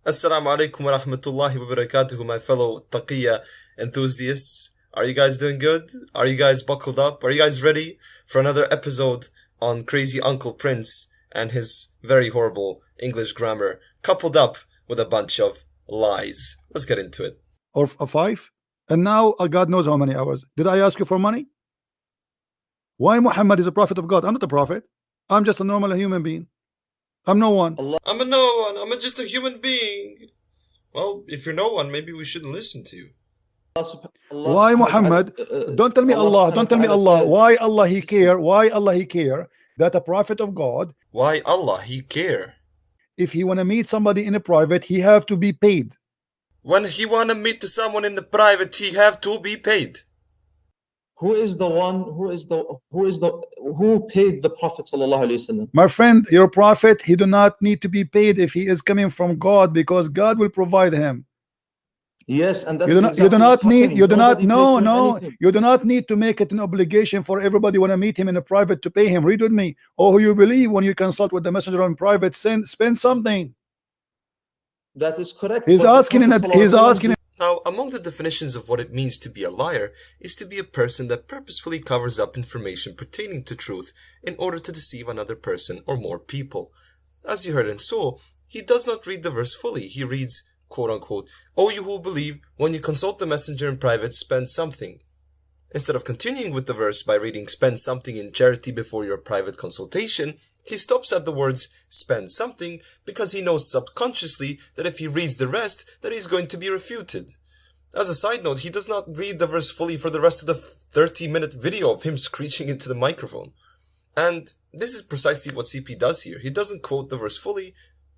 Assalamu alaikum wa rahmatullahi wa barakatuhu, my fellow taqiyya enthusiasts. Are you guys doing good? Are you guys buckled up? Are you guys ready for another episode on Crazy Uncle Prince and his very horrible English grammar, coupled up with a bunch of lies? Let's get into it. Or 5. And now God knows how many hours. Did I ask you for money? Why Muhammad is a prophet of God? I'm not a prophet. I'm just a normal human being. I'm no one. I'm a no one. I'm just a human being. Well, if you're no one, maybe we shouldn't listen to you. Why Muhammad? Don't tell me Allah. Don't tell me Allah. Why Allah he care? Why Allah he care that a prophet of God? Why Allah he care? If he want to meet somebody in a private, he have to be paid. When he want to meet someone in the private, he have to be paid. Who is the one? Who paid the Prophet sallallahu alaihi wasallam? My friend, your prophet, he do not need to be paid if he is coming from God, because God will provide him. Yes, and that's you do not need to make it an obligation for everybody when I meet him in a private to pay him. Read with me. Oh, you believe when you consult with the messenger in private, spend something. That is correct. He's asking. Now, among the definitions of what it means to be a liar is to be a person that purposefully covers up information pertaining to truth in order to deceive another person or more people. As you heard and saw, he does not read the verse fully. He reads, quote unquote, "O you who believe, when you consult the messenger in private, spend something." Instead of continuing with the verse by reading "spend something in charity before your private consultation," he stops at the words "spend something" because he knows subconsciously that if he reads the rest, that he's going to be refuted. As a side note, he does not read the verse fully for the rest of the 30-minute video of him screeching into the microphone. And this is precisely what CP does here. He doesn't quote the verse fully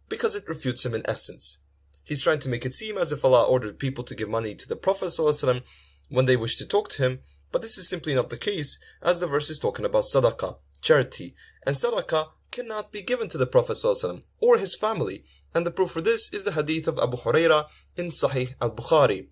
because it refutes him in essence. He's trying to make it seem as if Allah ordered people to give money to the Prophet ﷺ when they wish to talk to him, but this is simply not the case, as the verse is talking about sadaqah, charity, and sadaqah cannot be given to the Prophet ﷺ or his family, and the proof for this is the hadith of Abu Huraira in Sahih al-Bukhari,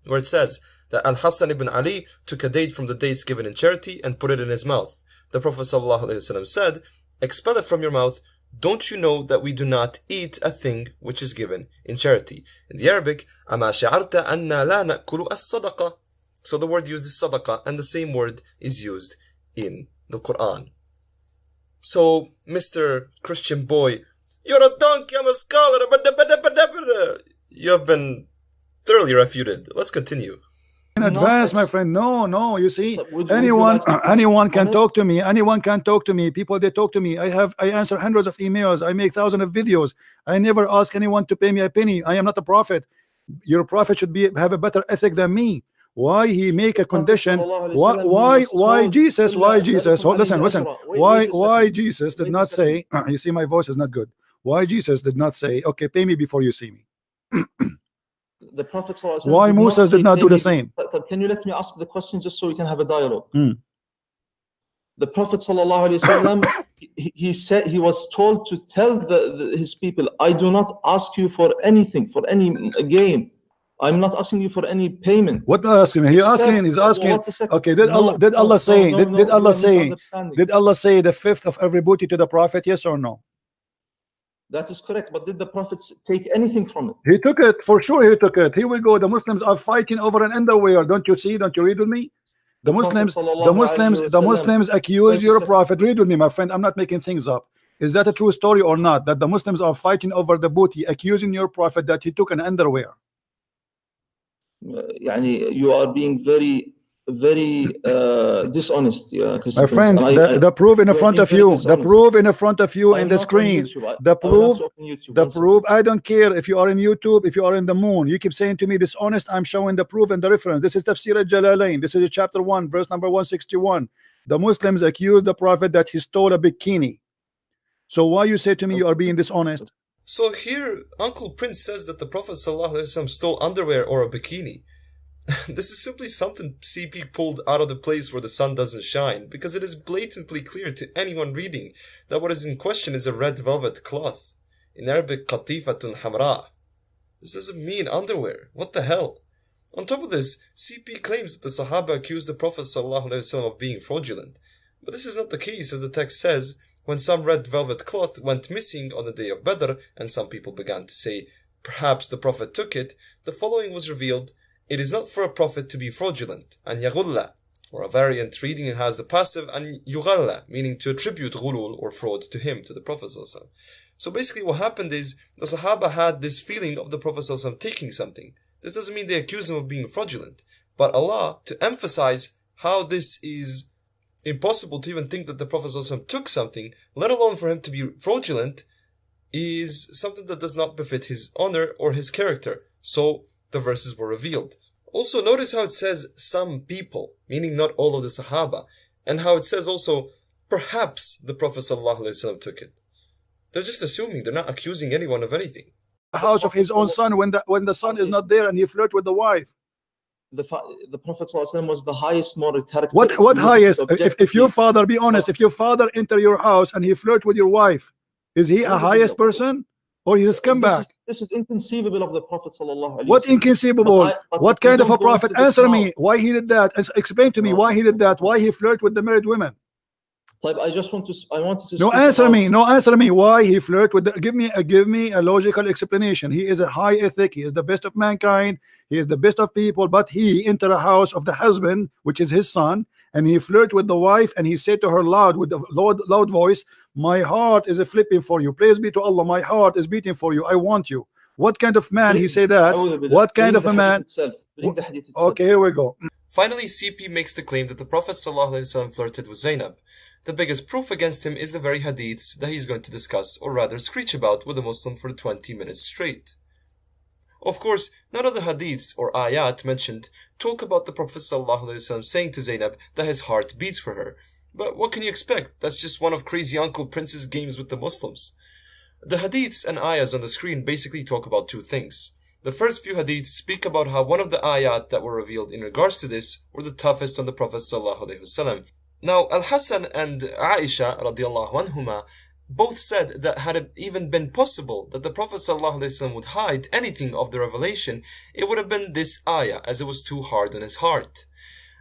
where it says that Al-Hassan ibn Ali took a date from the dates given in charity and put it in his mouth. The Prophet ﷺ said, "Expel it from your mouth. Don't you know that we do not eat a thing which is given in charity?" In the Arabic, أَمَا شَعَرْتَ أَنَّا لَا نَأْكُلُ الصَّدَقَةِ. So the word used is sadaqah, and the same word is used in the Quran. So, Mr. Christian boy, you're a donkey, I'm a scholar, you have been thoroughly refuted. Let's continue. In advance, my friend. No, you see, anyone can talk to me. Anyone can talk to me. People, they talk to me. I answer hundreds of emails. I make thousands of videos. I never ask anyone to pay me a penny. I am not a prophet. Your prophet should have a better ethic than me. Why he make a condition? Why Jesus? Oh, listen. Why Jesus did not say? You see, my voice is not good. Why Jesus did not say, "Okay, pay me before you see me"? The Prophet Why Musa did not do the same? Can you let me ask the question just so we can have a dialogue? The Prophet ﷺ, he said, he was told to tell his people, "I do not ask you for anything, for any gain. I'm not asking you for any payment." What asking? He's asking. Okay, did Allah say the fifth of every booty to the Prophet? Yes or no? That is correct, but did the Prophet take anything from it? He took it, for sure he took it. Here we go. The Muslims are fighting over an underwear. Don't you see? Don't you read with me? The Muslims accuse your prophet. Read with me, my friend. I'm not making things up. Is that a true story or not? That the Muslims are fighting over the booty, accusing your prophet that he took an underwear. You are being very dishonest, my friend. The proof in front of you. The proof in front of you in the screen. The proof. I don't care if you are in YouTube, if you are in the moon. You keep saying to me dishonest. I'm showing the proof and the reference. This is Tafsir al-Jalalain. This is chapter 1, verse number 161. The Muslims accuse the prophet that he stole a bikini. So why you say to me you are being dishonest? So here, Uncle Prince says that the Prophet ﷺ stole underwear or a bikini. This is simply something CP pulled out of the place where the sun doesn't shine, because it is blatantly clear to anyone reading that what is in question is a red velvet cloth. In Arabic, qatifatun hamra. This doesn't mean underwear. What the hell? On top of this, CP claims that the Sahaba accused the Prophet ﷺ of being fraudulent. But this is not the case, as the text says, when some red velvet cloth went missing on the day of Badr, and some people began to say, perhaps the Prophet took it, the following was revealed: it is not for a Prophet to be fraudulent, and yaghulla, or a variant reading it has the passive, and yughalla, meaning to attribute ghulul or fraud to him, to the Prophet. So basically what happened is, the Sahaba had this feeling of the Prophet taking something. This doesn't mean they accuse him of being fraudulent, but Allah, to emphasize how this is impossible to even think that the Prophet took something, let alone for him to be fraudulent, is something that does not befit his honor or his character. So the verses were revealed. Also, notice how it says some people, meaning not all of the Sahaba, and how it says also perhaps the Prophet ﷺ took it. They're just assuming, they're not accusing anyone of anything. The house of his own son when the son is not there and he flirt with the wife. The Prophet ﷺ was the highest moral character. What highest? If your father, be honest, if your father enter your house and he flirt with your wife, is he a highest person or he's a scumbag? This is inconceivable of the Prophet ﷺ. What inconceivable? What kind of a prophet? Answer me. Why he did that? Explain to me why he did that. Why he flirt with the married women? I wanted to. No, answer me. No, answer me. Why he flirt with? Give me a logical explanation. He is a high ethic. He is the best of mankind. He is the best of people. But he enter a house of the husband, which is his son, and he flirt with the wife, and he said to her loud with a loud voice, "My heart is flipping for you. Praise be to Allah. My heart is beating for you. I want you." What kind of man he say that? What kind of a man? Okay, here we go. Finally, CP makes the claim that the Prophet ﷺ flirted with Zainab. The biggest proof against him is the very hadiths that he's going to discuss, or rather screech about, with a Muslim for 20 minutes straight. Of course, none of the hadiths or ayat mentioned talk about the Prophet ﷺ saying to Zainab that his heart beats for her. But what can you expect? That's just one of crazy Uncle Prince's games with the Muslims. The hadiths and ayahs on the screen basically talk about two things. The first few hadiths speak about how one of the ayat that were revealed in regards to this were the toughest on the Prophet ﷺ. Now, Al-Hassan and Aisha radiallahu anhuma both said that had it even been possible that the Prophet ﷺ would hide anything of the revelation, it would have been this ayah, as it was too hard on his heart.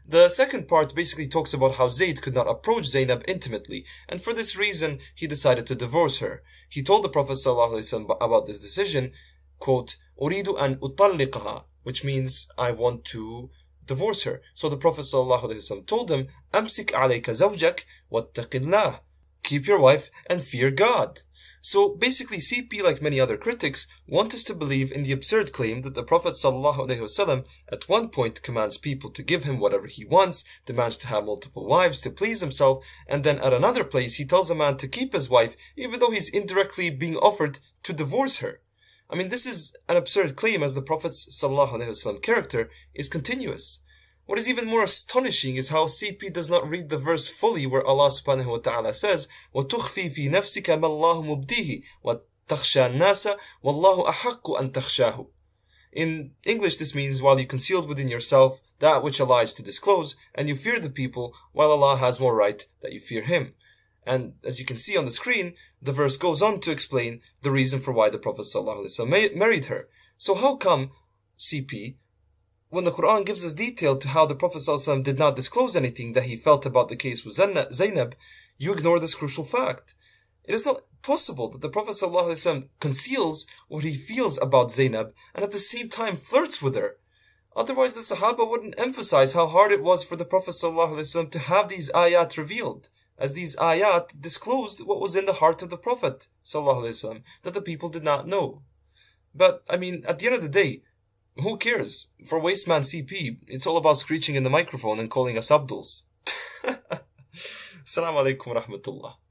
The second part basically talks about how Zayd could not approach Zainab intimately, and for this reason he decided to divorce her. He told the Prophet ﷺ about this decision, quote, "Uridu an utalliqaha," which means I want to divorce her. So the Prophet ﷺ told him, "Amsik alayka zawjak wattaqillah." Keep your wife and fear God. So basically CP, like many other critics, want us to believe in the absurd claim that the Prophet ﷺ at one point commands people to give him whatever he wants, demands to have multiple wives to please himself, and then at another place he tells a man to keep his wife even though he's indirectly being offered to divorce her. I mean, this is an absurd claim, as the Prophet's ﷺ character is continuous. What is even more astonishing is how CP does not read the verse fully, where Allah subhanahu wa ta'ala says, وَتُخْفِي فِي نَفْسِكَ مَا اللَّهُ مُبْدِيهِ وَتَخْشَى النَّاسَ وَاللَّهُ أَحَقُّ أَن تَخْشَاهُ. In English, this means while you concealed within yourself that which Allah is to disclose, and you fear the people, while Allah has more right that you fear Him. And as you can see on the screen, the verse goes on to explain the reason for why the Prophet ﷺ married her. So how come, CP, when the Quran gives us detail to how the Prophet ﷺ did not disclose anything that he felt about the case with Zainab, you ignore this crucial fact? It is not possible that the Prophet ﷺ conceals what he feels about Zainab and at the same time flirts with her. Otherwise the Sahaba wouldn't emphasize how hard it was for the Prophet ﷺ to have these ayat revealed, as these ayat disclosed what was in the heart of the Prophet ﷺ that the people did not know. But, I mean, at the end of the day, who cares? For Wasteman CP, it's all about screeching in the microphone and calling us Abduls. Assalamu alaikum wa rahmatullah.